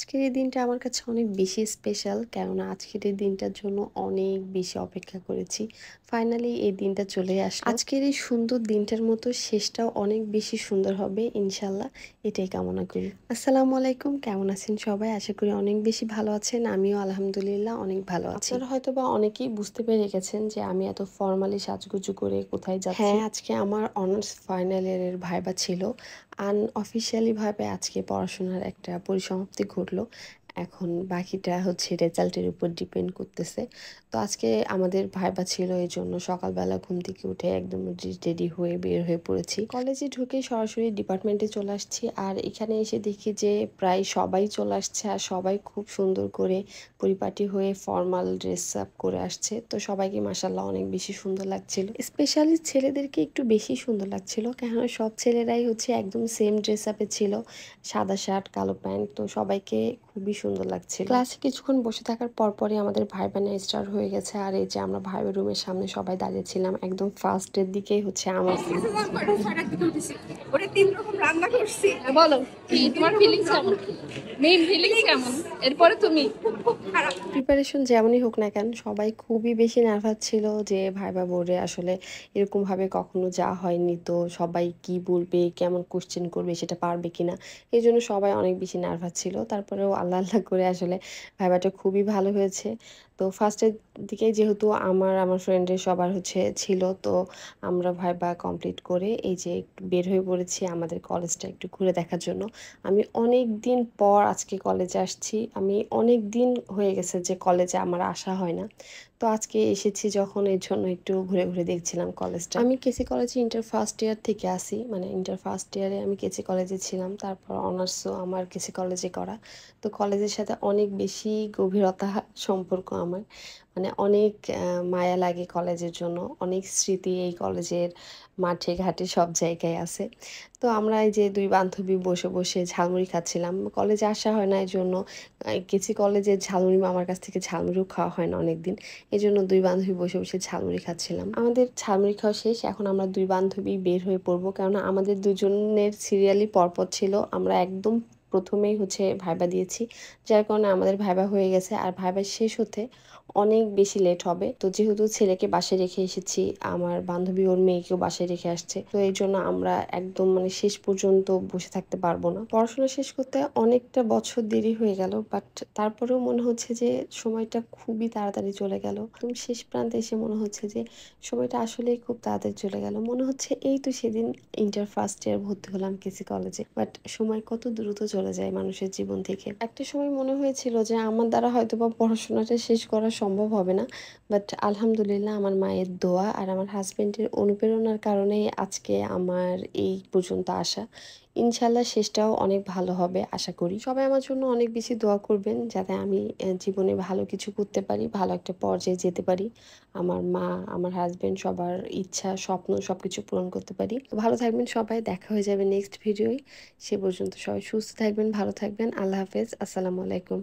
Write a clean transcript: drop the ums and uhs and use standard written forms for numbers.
আজকের এই দিনটা আমার কাছে অনেক বেশি স্পেশাল, কেননা আজকের এই দিনটার জন্য অনেক বেশি অপেক্ষা করেছি। ফাইনালি এই দিনটা চলে আসলো। আজকের এই সুন্দর দিনটার মতো শেষটাও অনেক বেশি সুন্দর হবে ইনশাল্লাহ, এটাই কামনা করি। আসসালামু আলাইকুম, কেমন আছেন সবাই? আশা করি অনেক বেশি ভালো আছেন। আমিও আলহামদুলিল্লাহ অনেক ভালো আছি। আপনারা হয়তো বা অনেকেই বুঝতে পেরে গেছেন যে আমি এত ফর্মালি সাজগুজু করে কোথায় যাচ্ছি। হ্যাঁ, আজকে আমার অনার্স ফাইনাল ইয়ারের ভাইবা ছিল। আনঅফিসিয়ালি ভাবে আজকে পড়াশোনার একটা পরিসমাপ্তি ঘটলো। এখন বাকিটা হচ্ছে রেজাল্টের উপর ডিপেন্ড করতেছে। তো আজকে আমাদের ভাইবা ছিল, এই জন্য সকালবেলা ঘুম থেকে উঠে একদম রেডি হয়ে বের হয়ে পড়েছি। কলেজে ঢুকে সরাসরি ডিপার্টমেন্টে চলে আসছি, আর এখানে এসে দেখি যে প্রায় সবাই চলে আসছে, আর সবাই খুব সুন্দর করে পরিপাটি হয়ে ফর্মাল ড্রেস আপ করে আসছে। তো সবাইকে মাসাল্লাহ অনেক বেশি সুন্দর লাগছিল। স্পেশালি ছেলেদেরকে একটু বেশি সুন্দর লাগছিল, কেননা সব ছেলেরাই হচ্ছে একদম সেম ড্রেস আপে ছিল, সাদা শার্ট কালো প্যান্ট। তো সবাইকে খুবই সুন্দর লাগছিল। ক্লাসে কিছুক্ষণ বসে থাকার পরপরই আমাদের ভাইবা নেওয়া স্টার্ট হয়ে গেছে। আর এই যে আমরা ভাইবা রুমের সামনে সবাই দাঁড়িয়েছিলাম, একদম ফার্স্টের দিকেই হচ্ছে আমার ওরে ৩ রকম রান্না করছি। বলো কি তোমার ফিলিংস কেমন? মেইন ফিলিংস কেমন? এরপরে তুমি প্রিপারেশন যেমনই হোক না কেন, সবাই খুবই বেশি নার্ভাস ছিল যে ভাইবা বোর্ডে আসলে এরকম ভাবে কখনো যাওয়া হয়নি, তো সবাই কি বলবে, কেমন কোশ্চেন করবে, সেটা পারবে কিনা, এই জন্য সবাই অনেক বেশি নার্ভাস ছিল। তারপরেও আল্লাহ আল্লাহ করে আসলে ভাইবাটা খুবই ভালো হয়েছে। তো ফার্স্টের দিকে যেহেতু আমার ফ্রেন্ডের সবার হচ্ছে ছিল, তো আমরা ভাইবা কমপ্লিট করে এই যে একটু বের হয়ে পড়েছি আমাদের কলেজটা একটু ঘুরে দেখার জন্য। আমি অনেক দিন পর আজকে কলেজে আসছি। আমি অনেক দিন হয়ে গেছে যে কলেজে আমার আসা হয় না। তো আজকে এসেছি যখন, এর জন্য একটু ঘুরে ঘুরে দেখছিলাম কলেজটা। আমি কেসি কলেজে ইন্টার ফার্স্ট ইয়ার থেকে আসি, মানে ইন্টার ফার্স্ট ইয়ারে আমি কেসি কলেজে ছিলাম, তারপর অনার্সও আমার কেসি কলেজে করা। তো কলেজের সাথে অনেক বেশি গভীরতা সম্পর্ক আমার, মানে অনেক মায়া লাগে কলেজের জন্য। অনেক স্মৃতি এই কলেজের মাঠে ঘাটে সব জায়গায় আছে। তো আমরা এই যে দুই বান্ধবী বসে বসে ঝালমুড়ি খাচ্ছিলাম। কলেজে আসা হয় না, এই জন্য গেছি কলেজে ঝালমুড়ি, মামার কাছ থেকে ঝালমুড়িও খাওয়া হয় না অনেকদিন। এই জন্য দুই বান্ধবী বসে বসে ঝালমুড়ি খাচ্ছিলাম। আমাদের ঝালমুড়ি খাওয়া শেষ, এখন আমরা দুই বান্ধবী বের হয়ে পড়বো, কেননা আমাদের দুজনের সিরিয়ালি পরপর ছিল। আমরা একদম প্রথমেই হচ্ছে ভাইবা দিয়েছি, যার কারণে আমাদের ভাইবা হয়ে গেছে। আর ভাইবা শেষ হতে অনেক বেশি লেট হবে। তো যেহেতু ছেলেকে বাসায় রেখে এসেছি, আমার বান্ধবী ওর মেয়েকেও বাসায় রেখে আসছে, তো এই জন্য আমরা একদম মানে শেষ পর্যন্ত বসে থাকতে পারবো না। পড়াশোনা শেষ করতে অনেকটা বছর দেরি হয়ে গেল, বাট তারপরেও মনে হচ্ছে যে সময়টা খুবই তাড়াতাড়ি চলে গেল। একদম শেষ প্রান্তে এসে মনে হচ্ছে যে সময়টা আসলেই খুব তাড়াতাড়ি চলে গেল। মনে হচ্ছে এই তো সেদিন ইন্টার ফার্স্ট ইয়ার ভর্তি হলাম কেসি কলেজে, বাট সময় কত দ্রুত চলে যায় মানুষের জীবন থেকে। একটা সময় মনে হয়েছিল যে আমার দ্বারা হয়তো বা পড়াশোনাটা শেষ করা সম্ভব হবে না, বাট আলহামদুলিল্লাহ আমার মায়ের দোয়া আর আমার হাজবেন্ডের অনুপ্রেরণার কারণেই আজকে আমার এই পর্যন্ত আসা। ইনশাল্লাহ শেষটাও অনেক ভালো হবে আশা করি। সবাই আমার জন্য অনেক বেশি দোয়া করবেন, যাতে আমি জীবনে ভালো কিছু করতে পারি, ভালো একটা পর্যায়ে যেতে পারি, আমার মা আমার হাজবেন্ড সবার ইচ্ছা স্বপ্ন সবকিছু পূরণ করতে পারি। ভালো থাকবেন সবাই, দেখা হয়ে যাবে নেক্সট ভিডিওয়। সে পর্যন্ত সবাই সুস্থ থাকবেন, ভালো থাকবেন। আল্লাহ হাফেজ, আসসালামু আলাইকুম।